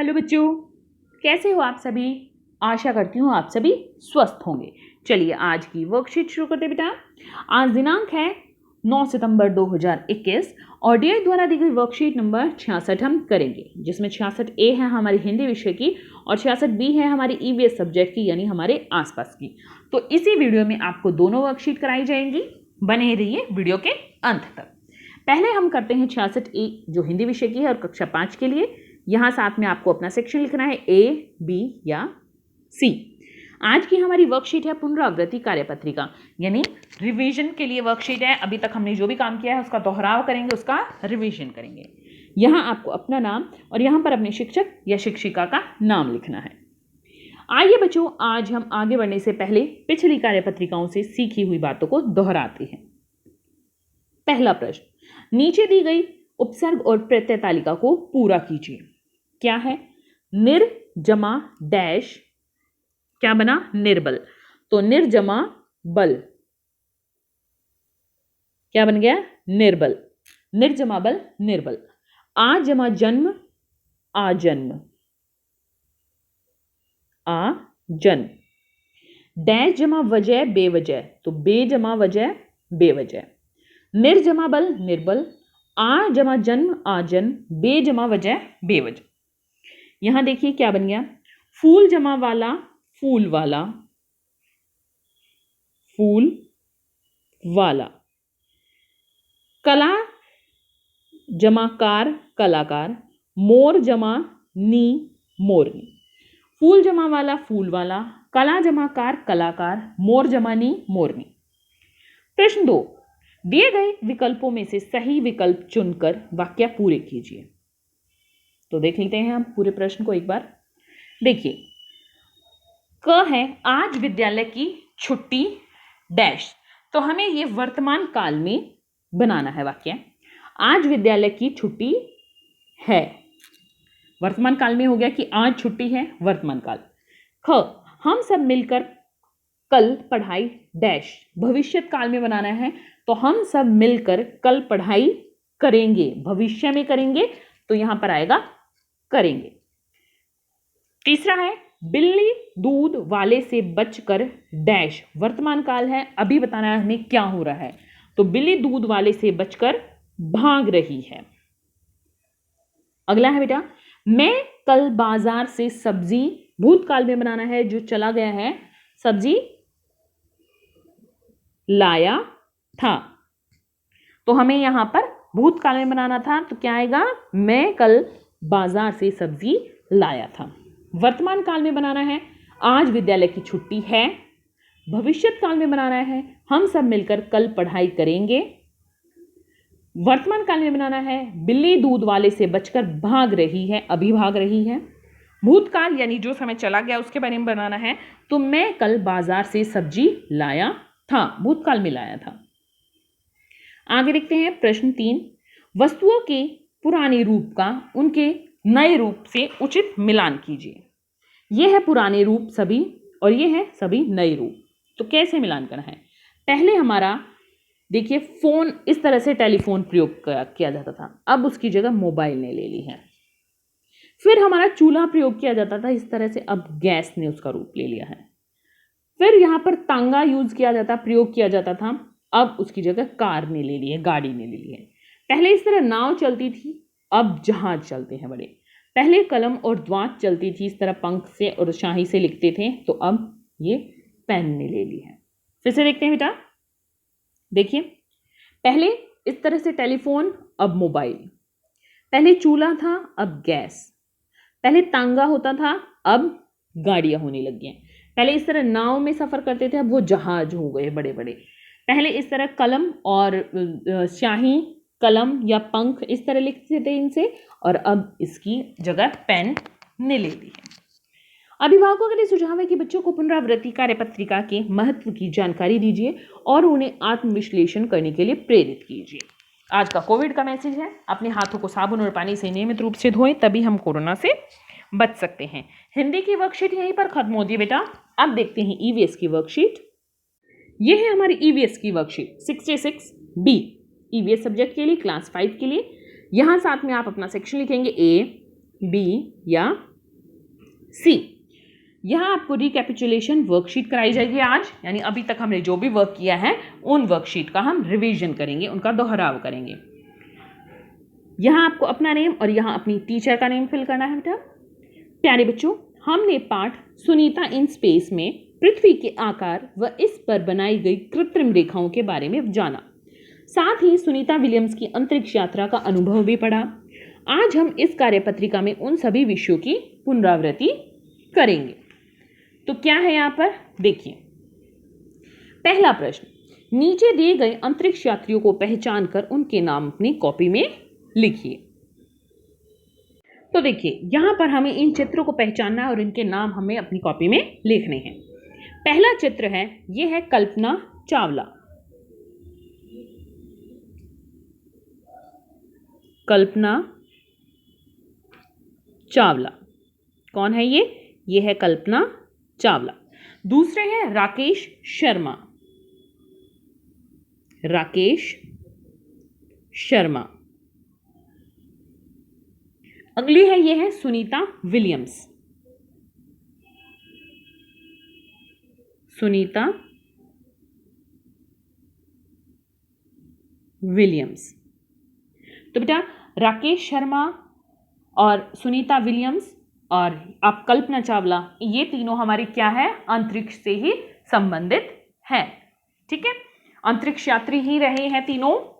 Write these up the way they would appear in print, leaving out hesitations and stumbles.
Hello बच्चों, कैसे हो आप सभी। आशा करती हूँ आप सभी स्वस्थ होंगे। चलिए आज की वर्कशीट शुरू करते बेटा। आज दिनांक है 9 सितंबर 2021 और डीआई द्वारा दी गई वर्कशीट नंबर 66 हम करेंगे, जिसमें 66A है हमारी हिंदी विषय की और 66B है हमारी ईवीएस सब्जेक्ट की, यानी हमारे आसपास की। तो इसी वीडियो में आपको दोनों वर्कशीट कराई जाएंगी, बने रहिए वीडियो के अंत तक। पहले हम करते हैं 66A जो हिंदी विषय की है और कक्षा 5 के लिए। यहाँ साथ में आपको अपना सेक्शन लिखना है A, B या C। आज की हमारी वर्कशीट है पुनरावृत्ति कार्यपत्रिका, यानी रिवीजन के लिए वर्कशीट है। अभी तक हमने जो भी काम किया है उसका दोहराव करेंगे, उसका रिवीजन करेंगे। यहाँ आपको अपना नाम और यहाँ पर अपने शिक्षक या शिक्षिका का नाम लिखना है। आइए बच्चों, आज हम आगे बढ़ने से पहले पिछली कार्यपत्रिकाओं से सीखी हुई बातों को दोहराते हैं। पहला प्रश्न, नीचे दी गई उपसर्ग और प्रत्यय तालिका को पूरा कीजिए। क्या है? निर जमा डैश, क्या बना? निर्बल। तो निर जमा बल क्या बन गया? निर्बल। निर जमा बल निर्बल। आ जमा जन्म आजन्म, आ जन्म। डैश जमा वजह बेवजह, तो बे जमा वजह बेवजह। निर जमा बल निर्बल, आ जमा जन्म आजन्म, बे जमा वजह बेवजह। यहां देखिए क्या बन गया? फूल जमा वाला फूल वाला, फूल वाला। कला जमा कार कलाकार, मोर जमा नी मोरनी। फूल जमा वाला फूल वाला, कला जमा कार कलाकार, मोर जमा नी मोरनी। प्रश्न 2, दिए गए विकल्पों में से सही विकल्प चुनकर वाक्य पूरे कीजिए। तो देख लेते हैं हम पूरे प्रश्न को एक बार। देखिए, क है आज विद्यालय की छुट्टी डैश, तो हमें ये वर्तमान काल में बनाना है वाक्य। आज विद्यालय की छुट्टी है, वर्तमान काल में हो गया कि आज छुट्टी है, वर्तमान काल। ख, हम सब मिलकर कल पढ़ाई डैश, भविष्य काल में बनाना है, तो हम सब मिलकर कल पढ़ाई करेंगे, भविष्य में करेंगे, तो यहां पर आएगा करेंगे। तीसरा है बिल्ली दूध वाले से बचकर डैश, वर्तमान काल है, अभी बताना है हमें क्या हो रहा है, तो बिल्ली दूध वाले से बचकर भाग रही है। अगला है बेटा, मैं कल बाजार से सब्जी, भूतकाल में बनाना है, जो चला गया है, सब्जी लाया था, तो हमें यहां पर भूतकाल में बनाना था, तो क्या आएगा? मैं कल बाजार से सब्जी लाया था। वर्तमान काल में बनाना है, आज विद्यालय की छुट्टी है। भविष्य काल में बनाना है, हम सब मिलकर कल पढ़ाई करेंगे। वर्तमान काल में बनाना है, बिल्ली दूध वाले से बचकर भाग रही है, अभी भाग रही है। भूतकाल यानी जो समय चला गया उसके बारे में बनाना है, तो मैं कल बाजार से सब्जी लाया था, भूतकाल में लाया था। आगे देखते हैं प्रश्न 3, वस्तुओं के पुराने रूप का उनके नए रूप से उचित मिलान कीजिए। यह है पुराने रूप सभी और यह है सभी नए रूप, तो कैसे मिलान करना है? पहले हमारा देखिए, फोन इस तरह से टेलीफोन प्रयोग किया जाता था, अब उसकी जगह मोबाइल ने ले ली है। फिर हमारा चूल्हा प्रयोग किया जाता था इस तरह से, अब गैस ने उसका रूप ले लिया है। फिर यहाँ पर तांगा यूज किया जाता, प्रयोग किया जाता था, अब उसकी जगह कार ने ले ली है, गाड़ी ने ले ली है। पहले इस तरह नाव चलती थी, अब जहाज चलते हैं बड़े। पहले कलम और द्वात चलती थी, इस तरह पंख से और शाही से लिखते थे, तो अब ये पेन ने ले ली है। फिर से देखते हैं बेटा, देखिए, पहले इस तरह से टेलीफोन, अब मोबाइल। पहले चूल्हा था, अब गैस। पहले तांगा होता था, अब गाड़ियां होने लगी हैं। पहले इस तरह नाव में सफर करते थे, अब वो जहाज हो गए बड़े बड़े। पहले इस तरह कलम और शाही, कलम या पंख इस तरह लिखते थे इनसे, और अब इसकी जगह पेन ने ले ली है। अभिभावकों के लिए सुझाव है कि बच्चों को पुनरावृत्ति कार्यपत्रिका के महत्व की जानकारी दीजिए और उन्हें आत्मविश्लेषण करने के लिए प्रेरित कीजिए। आज का कोविड का मैसेज है, अपने हाथों को साबुन और पानी से नियमित रूप से धोएं, तभी हम कोरोना से बच सकते हैं। हिंदी की वर्कशीट यहीं पर खत्म होती है बेटा। अब देखते हैं ईवीएस की वर्कशीट। ये है हमारी ईवीएस की वर्कशीट 66B, ईवीएस सब्जेक्ट के लिए, क्लास 5 के लिए। यहाँ साथ में आप अपना सेक्शन लिखेंगे A, B या सी, यहाँ आपको रिकैपिचुलेशन वर्कशीट कराई जाएगी आज, यानी अभी तक हमने जो भी वर्क किया है उन वर्कशीट का हम रिवीजन करेंगे, उनका दोहराव करेंगे। यहाँ आपको अपना नेम और यहाँ अपनी टीचर का नेम फिल करना है बेटा। प्यारे बच्चों, हमने पाठ सुनीता इन स्पेस में पृथ्वी के आकार व इस पर बनाई गई कृत्रिम रेखाओं के बारे में जाना। साथ ही सुनीता विलियम्स की अंतरिक्ष यात्रा का अनुभव भी पढ़ा। आज हम इस कार्यपत्रिका में उन सभी विषयों की पुनरावृत्ति करेंगे। तो क्या है यहाँ पर देखिए, पहला प्रश्न, नीचे दिए गए अंतरिक्ष यात्रियों को पहचान कर उनके नाम अपनी कॉपी में लिखिए। तो देखिए, यहां पर हमें इन चित्रों को पहचानना है और इनके नाम हमें अपनी कॉपी में लिखने हैं। पहला चित्र है, यह है कल्पना चावला। कल्पना चावला कौन है? ये है कल्पना चावला। दूसरे हैं राकेश शर्मा। राकेश शर्मा। अगली है, ये है सुनीता विलियम्स। सुनीता विलियम्स। तो बेटा राकेश शर्मा और सुनीता विलियम्स और आप कल्पना चावला, ये तीनों हमारी क्या है? अंतरिक्ष से ही संबंधित हैं। ठीक है, अंतरिक्ष यात्री ही रहे हैं तीनों।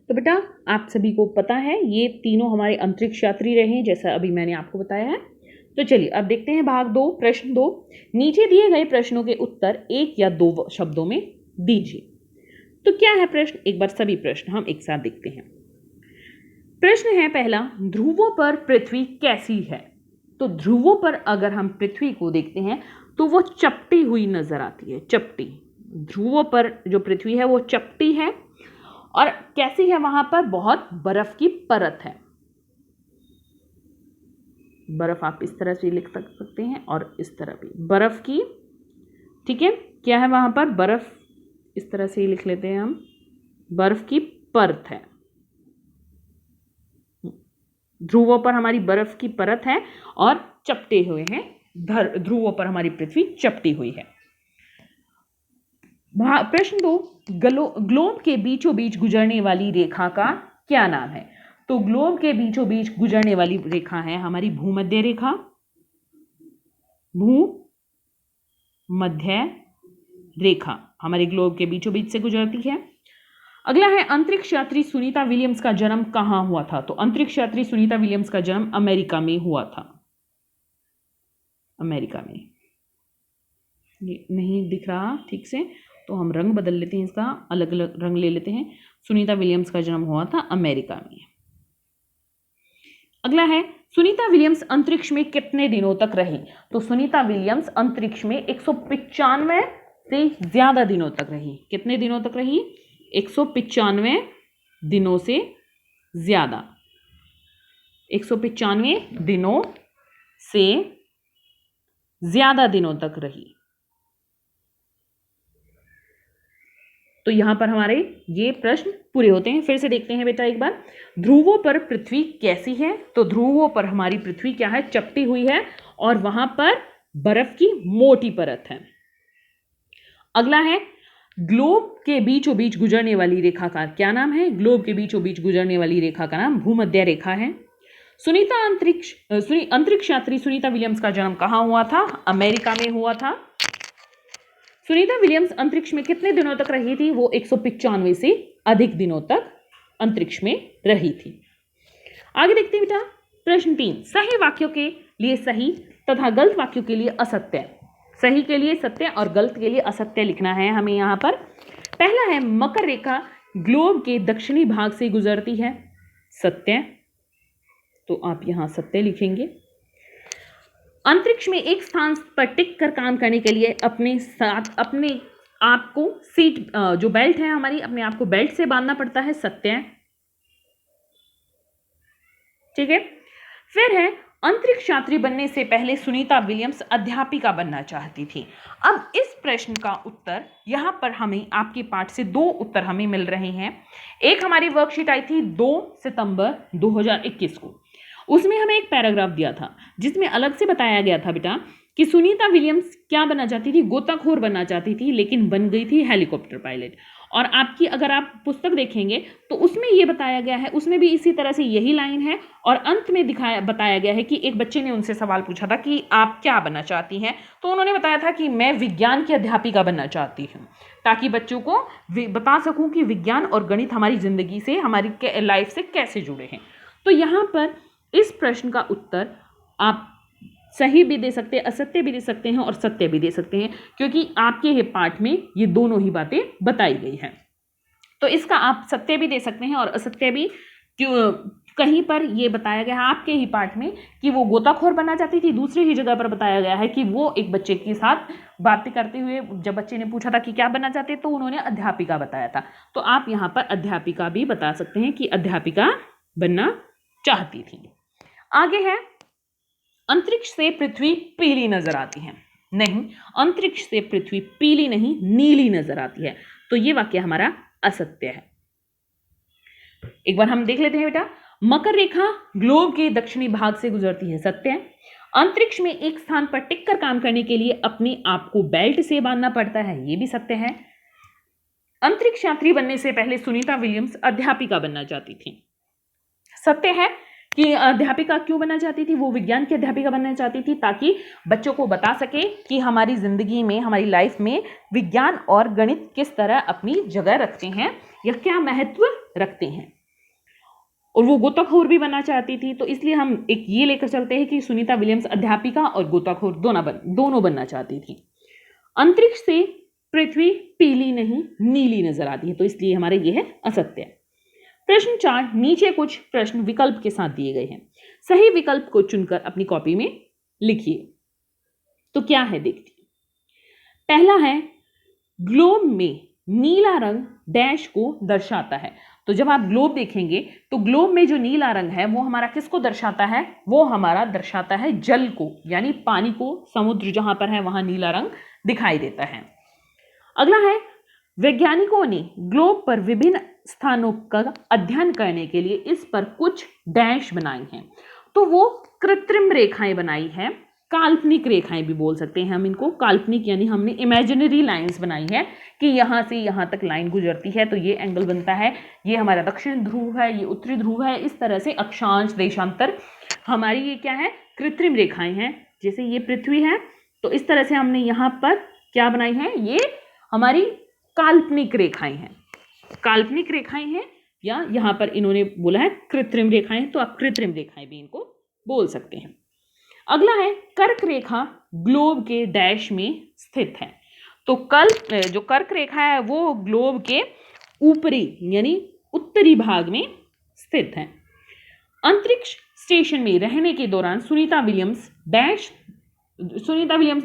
तो बेटा आप सभी को पता है ये तीनों हमारे अंतरिक्ष यात्री रहे हैं, जैसा अभी मैंने आपको बताया है। तो चलिए अब देखते हैं भाग 2, प्रश्न 2। नीचे दिए गए प्रश्नों के उत्तर 1 या 2 शब्दों में दीजिए। तो क्या है प्रश्न? एक बार सभी प्रश्न हम एक साथ देखते हैं। प्रश्न है पहला, ध्रुवों पर पृथ्वी कैसी है? तो ध्रुवों पर अगर हम पृथ्वी को देखते हैं तो वो चपटी हुई नजर आती है। चपटी, ध्रुवों पर जो पृथ्वी है वो चपटी है। और कैसी है? वहां पर बहुत बर्फ की परत है। बर्फ आप इस तरह से लिख सकते हैं और इस तरह भी बर्फ की। ठीक है, क्या है वहां पर? बर्फ, इस तरह से ही लिख लेते हैं हम, बर्फ की परत है। ध्रुवों पर हमारी बर्फ की परत है और चपटे हुए हैं। ध्रुवों पर हमारी पृथ्वी चपटी हुई है। प्रश्न 2, ग्लोब के बीचों बीच गुजरने वाली रेखा का क्या नाम है? तो ग्लोब के बीचों बीच गुजरने वाली रेखा है हमारी भूमध्य रेखा। भूमध्य रेखा हमारे ग्लोब के बीचों बीच से गुजरती है। अगला है, अंतरिक्ष यात्री सुनीता विलियम्स का जन्म कहां हुआ था? तो अंतरिक्ष यात्री सुनीता विलियम्स का जन्म अमेरिका में हुआ था। अमेरिका में। ये नहीं दिख रहा ठीक से, तो हम रंग बदल लेते हैं, इसका अलग अलग रंग ले लेते हैं। सुनीता विलियम्स का जन्म हुआ था अमेरिका में। अगला है, सुनीता विलियम्स अंतरिक्ष में कितने दिनों तक रही? तो सुनीता विलियम्स अंतरिक्ष में 195 से ज्यादा दिनों तक रही। कितने दिनों तक रही? 195 दिनों से ज्यादा। 195 दिनों से ज्यादा दिनों तक रही। तो यहां पर हमारे ये प्रश्न पूरे होते हैं। फिर से देखते हैं बेटा एक बार, ध्रुवों पर पृथ्वी कैसी है? तो ध्रुवों पर हमारी पृथ्वी क्या है? चपटी हुई है और वहां पर बर्फ की मोटी परत है। अगला है, ग्लोब के बीचों बीच गुजरने वाली रेखा का क्या नाम है? ग्लोब के बीचों बीच गुजरने वाली रेखा का नाम भूमध्य रेखा है। अंतरिक्ष यात्री सुनीता विलियम्स का जन्म कहां हुआ था? अमेरिका में हुआ था। सुनीता विलियम्स अंतरिक्ष में कितने दिनों तक रही थी? वो 195 से अधिक दिनों तक अंतरिक्ष में रही थी। आगे देखते हैं बेटा, प्रश्न 3, सही वाक्यों के लिए सही तथा गलत वाक्यों के लिए असत्य। सही के लिए सत्य और गलत के लिए असत्य लिखना है हमें यहां पर। पहला है, मकर रेखा ग्लोब के दक्षिणी भाग से गुजरती है। सत्य, तो आप यहां सत्य लिखेंगे। अंतरिक्ष में एक स्थान पर टिक कर काम करने के लिए अपने आप को सीट, जो बेल्ट है हमारी, अपने आप को बेल्ट से बांधना पड़ता है। सत्य, ठीक है। फिर है, अंतरिक्ष यात्री बनने से पहले सुनीता विलियम्स अध्यापिका बनना चाहती थी। अब इस प्रश्न का उत्तर यहां पर हमें आपके पाठ से 2 उत्तर हमें मिल रहे हैं। एक हमारी वर्कशीट आई थी 2 सितंबर 2021 को, उसमें हमें एक पैराग्राफ दिया था जिसमें अलग से बताया गया था बेटा कि सुनीता विलियम्स क्या बनना चाहती थी, गोताखोर बनना चाहती थी, लेकिन बन गई थी हेलीकॉप्टर पायलट। और आपकी अगर आप पुस्तक देखेंगे तो उसमें यह बताया गया है, उसमें भी इसी तरह से यही लाइन है। और अंत में बताया गया है कि एक बच्चे ने उनसे सवाल पूछा था कि आप क्या बनना चाहती हैं, तो उन्होंने बताया था कि मैं विज्ञान की अध्यापिका बनना चाहती हूँ, ताकि बच्चों को बता सकूं कि विज्ञान और गणित हमारी जिंदगी से, हमारी लाइफ से कैसे जुड़े हैं। तो यहाँ पर इस प्रश्न का उत्तर आप सही भी दे सकते हैं, असत्य भी दे सकते हैं और सत्य भी दे सकते हैं, क्योंकि आपके ये पाठ में ये दोनों ही बातें बताई गई हैं। तो इसका आप सत्य भी दे सकते हैं और असत्य भी। क्यों कहीं पर ये बताया गया है आपके ही पाठ में कि वो गोताखोर बनना चाहती थी, दूसरी ही जगह पर बताया गया है कि वो एक बच्चे के साथ बातें करते हुए, जब बच्चे ने पूछा था कि क्या बनना चाहते, तो उन्होंने अध्यापिका बताया था। तो आप यहाँ पर अध्यापिका भी बता सकते हैं कि अध्यापिका बनना चाहती थी। आगे है, अंतरिक्ष से पृथ्वी पीली नजर आती है। नहीं, अंतरिक्ष से पृथ्वी पीली नहीं, नीली नजर आती है। तो ये वाक्य हमारा असत्य है। एक बार हम देख लेते हैं बेटा। मकर रेखा ग्लोब के दक्षिणी भाग से गुजरती है, सत्य है। अंतरिक्ष में एक स्थान पर टिककर काम करने के लिए अपने आप को बेल्ट से बांधना पड़ता है, यह भी सत्य है। अंतरिक्ष यात्री बनने से पहले सुनीता विलियम्स अध्यापिका बनना चाहती थी, सत्य है कि अध्यापिका क्यों बनना चाहती थी, वो विज्ञान की अध्यापिका बनना चाहती थी ताकि बच्चों को बता सके कि हमारी जिंदगी में, हमारी लाइफ में विज्ञान और गणित किस तरह अपनी जगह रखते हैं या क्या महत्व रखते हैं। और वो गोताखोर भी बनना चाहती थी, तो इसलिए हम एक ये लेकर चलते हैं कि सुनीता विलियम्स अध्यापिका और गोताखोर दोनों बनना चाहती थी। अंतरिक्ष से पृथ्वी पीली नहीं नीली नजर आती है, तो इसलिए हमारे ये है असत्य। प्रश्न 4, नीचे कुछ प्रश्न विकल्प के साथ दिए गए हैं, सही विकल्प को चुनकर अपनी कॉपी में लिखिए। तो क्या है देखिए। पहला है, ग्लोब में नीला रंग डैश को दर्शाता है। तो जब आप ग्लोब देखेंगे तो ग्लोब में जो नीला रंग है वो हमारा किसको दर्शाता है, वो हमारा दर्शाता है जल को, यानी पानी को। समुद्र जहां पर है वहां नीला रंग दिखाई देता है। अगला है, वैज्ञानिकों ने ग्लोब पर विभिन्न स्थानों का अध्ययन करने के लिए इस पर कुछ डैश बनाई हैं। तो वो कृत्रिम रेखाएं बनाई हैं, काल्पनिक रेखाएं भी बोल सकते हैं हम इनको। काल्पनिक यानी हमने इमेजिनरी लाइंस बनाई है कि यहां से यहां तक लाइन गुजरती है तो ये एंगल बनता है, ये हमारा दक्षिण ध्रुव है, ये उत्तरी ध्रुव है। इस तरह से अक्षांश, देशांतर हमारी ये क्या है, कृत्रिम रेखाएं हैं। जैसे ये पृथ्वी है तो इस तरह से हमने यहाँ पर क्या बनाई है, ये हमारी काल्पनिक रेखाएं हैं। काल्पनिक रेखाएं हैं या यहां पर इन्होंने बोला है कृत्रिम रेखाएं, तो आप कृत्रिम रेखाएं भी इनको बोल सकते हैं। अगला है, कर्क रेखा ग्लोब के डैश में स्थित है। तो जो कर्क रेखा है वो ग्लोब के ऊपरी यानी उत्तरी भाग में स्थित है। अंतरिक्ष स्टेशन में रहने के दौरान सुनीता विलियम्स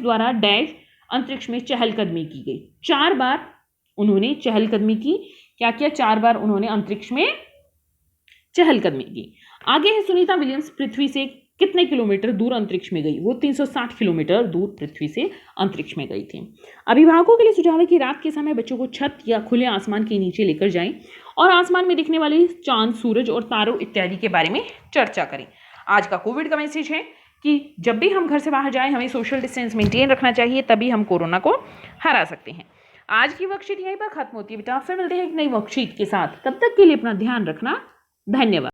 द्वारा डैश अंतरिक्ष में चहलकदमी की गई। 4 बार उन्होंने चहलकदमी की। क्या किया, 4 बार उन्होंने अंतरिक्ष में चहलकदमी की। आगे है, सुनीता विलियम्स पृथ्वी से कितने किलोमीटर दूर अंतरिक्ष में गई, वो 360 किलोमीटर दूर पृथ्वी से अंतरिक्ष में गई थी। अभिभावकों के लिए सुझाव है कि रात के समय बच्चों को छत या खुले आसमान के नीचे लेकर जाएं और आसमान में दिखने वाले चांद, सूरज और तारों इत्यादि के बारे में चर्चा करें। आज का कोविड का मैसेज है कि जब भी हम घर से बाहर जाएं हमें सोशल डिस्टेंस मेंटेन रखना चाहिए, तभी हम कोरोना को हरा सकते हैं। आज की वर्कशीट यहीं पर खत्म होती है बेटा, फिर मिलते हैं एक नई वर्कशीट के साथ। तब तक के लिए अपना ध्यान रखना। धन्यवाद।